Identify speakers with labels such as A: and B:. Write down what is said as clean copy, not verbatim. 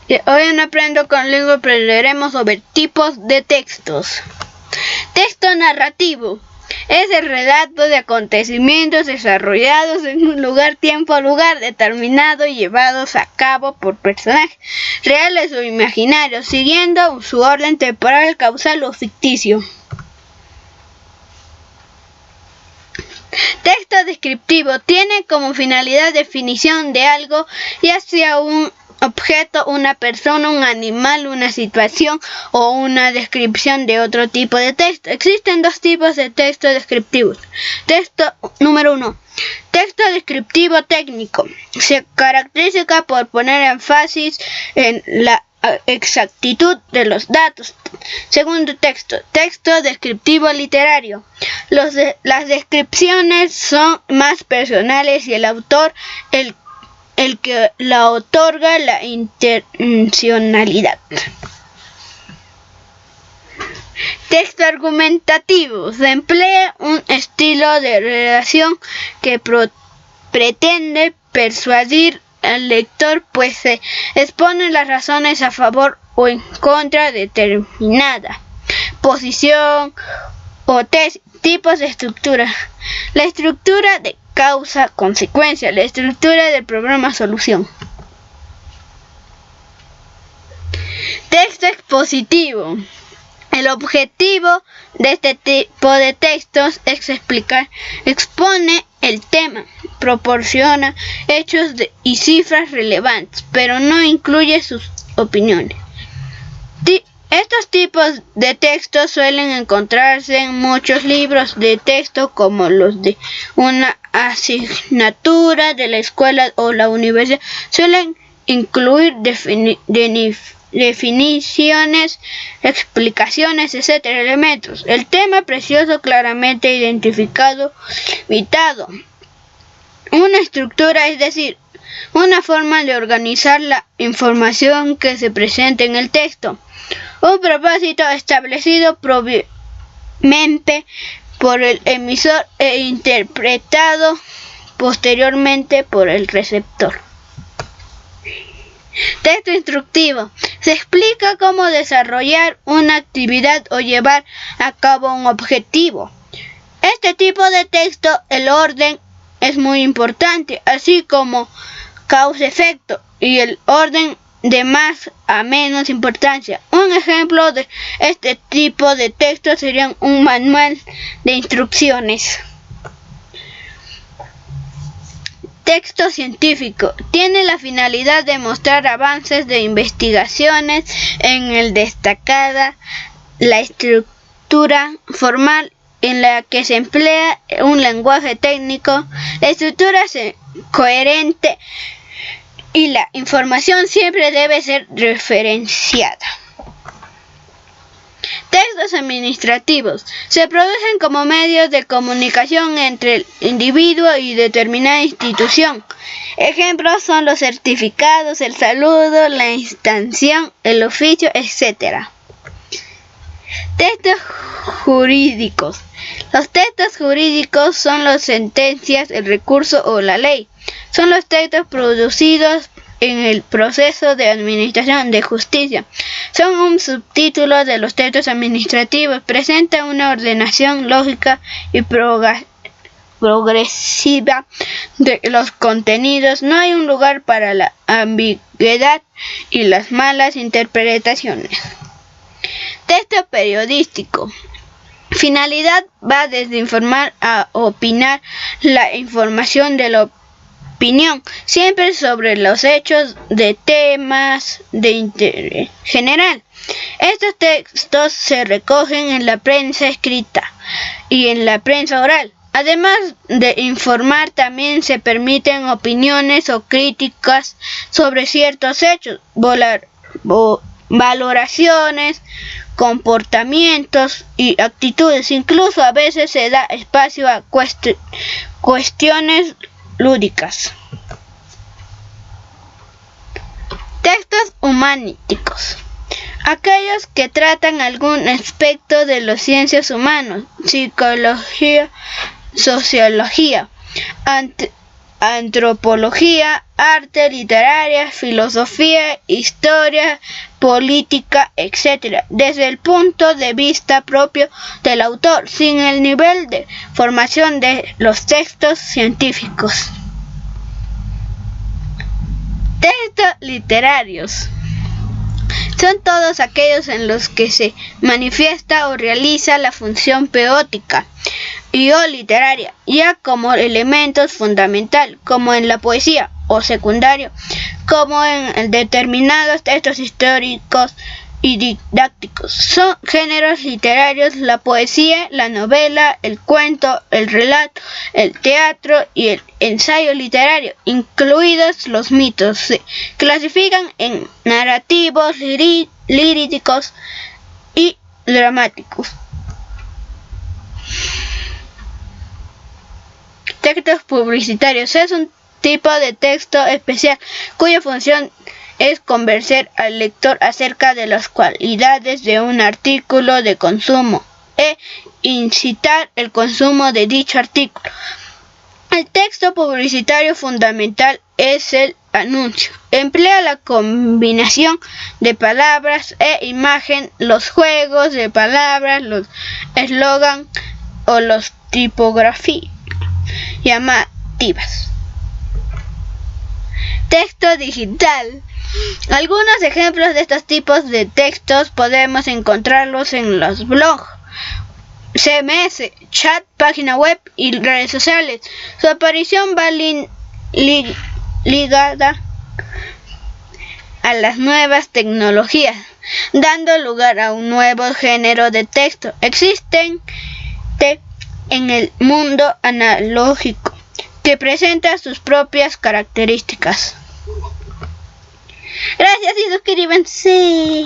A: Hoy en Aprendo con Lengua aprenderemos sobre tipos de textos. Texto narrativo es el relato de acontecimientos desarrollados en un lugar, tiempo, lugar determinado y llevados a cabo por personajes reales o imaginarios, siguiendo su orden temporal, causal o ficticio. Texto descriptivo tiene como finalidad definición de algo, ya sea un objeto, una persona, un animal, una situación o una descripción de otro tipo de texto. Existen dos tipos de texto descriptivos. Texto número 1. Texto descriptivo técnico. Se caracteriza por poner énfasis en la exactitud de los datos. Segundo texto. Texto descriptivo literario. Las descripciones son más personales y el autor el que la otorga la intencionalidad. Texto argumentativo. Se emplea un estilo de redacción que pretende persuadir al lector, pues se exponen las razones a favor o en contra de determinada posición o tipos de estructura. La estructura de causa-consecuencia, la estructura del problema-solución. Texto expositivo. El objetivo de este tipo de textos es expone el tema, proporciona hechos y cifras relevantes, pero no incluye sus opiniones. Estos tipos de textos suelen encontrarse en muchos libros de texto, como los de una asignatura de la escuela o la universidad. Suelen incluir definiciones, explicaciones, etc. elementos. El tema precioso claramente identificado, limitado. Una estructura, es decir, una forma de organizar la información que se presenta en el texto. Un propósito establecido previamente por el emisor e interpretado posteriormente por el receptor. Texto instructivo. Se explica cómo desarrollar una actividad o llevar a cabo un objetivo. Este tipo de texto, el orden es muy importante, así como causa-efecto y el orden de más a menos importancia. Un ejemplo de este tipo de texto sería un manual de instrucciones. Texto científico. Tiene la finalidad de mostrar avances de investigaciones en el destacada la estructura formal en la que se emplea un lenguaje técnico. La estructura es coherente y la información siempre debe ser referenciada. Textos administrativos. Se producen como medios de comunicación entre el individuo y determinada institución. Ejemplos son los certificados, el saludo, la instancia, el oficio, etc. Textos jurídicos. Los textos jurídicos son las sentencias, el recurso o la ley. Son los textos producidos en el proceso de administración de justicia. Son un subtítulo de los textos administrativos. Presenta una ordenación lógica y progresiva de los contenidos. No hay un lugar para la ambigüedad y las malas interpretaciones. Texto periodístico. Finalidad va desde informar a opinar. La información de la opinión, siempre sobre los hechos de temas de interés general. Estos textos se recogen en la prensa escrita y en la prensa oral. Además de informar, también se permiten opiniones o críticas sobre ciertos hechos, valoraciones, comportamientos y actitudes. Incluso a veces se da espacio a cuestiones lúdicas. Textos humanísticos. Aquellos que tratan algún aspecto de las ciencias humanas, psicología, sociología, antropología, arte literaria, filosofía, historia, política, etc., desde el punto de vista propio del autor, sin el nivel de formación de los textos científicos. Textos literarios son todos aquellos en los que se manifiesta o realiza la función poética y o literaria, ya como elementos fundamental, como en la poesía, o secundario, como en determinados textos históricos y didácticos. Son géneros literarios la poesía, la novela, el cuento, el relato, el teatro y el ensayo literario, incluidos los mitos. Se clasifican en narrativos, líricos y dramáticos. Textos publicitarios es un tipo de texto especial cuya función es convencer al lector acerca de las cualidades de un artículo de consumo e incitar el consumo de dicho artículo. El texto publicitario fundamental es el anuncio. Emplea la combinación de palabras e imagen, los juegos de palabras, los eslogan o las tipografías llamativas. Texto digital. Algunos ejemplos de estos tipos de textos podemos encontrarlos en los blogs, CMS, chat, página web y redes sociales. Su aparición va ligada a las nuevas tecnologías, dando lugar a un nuevo género de texto existente en el mundo analógico, que presenta sus propias características. Gracias y suscríbanse.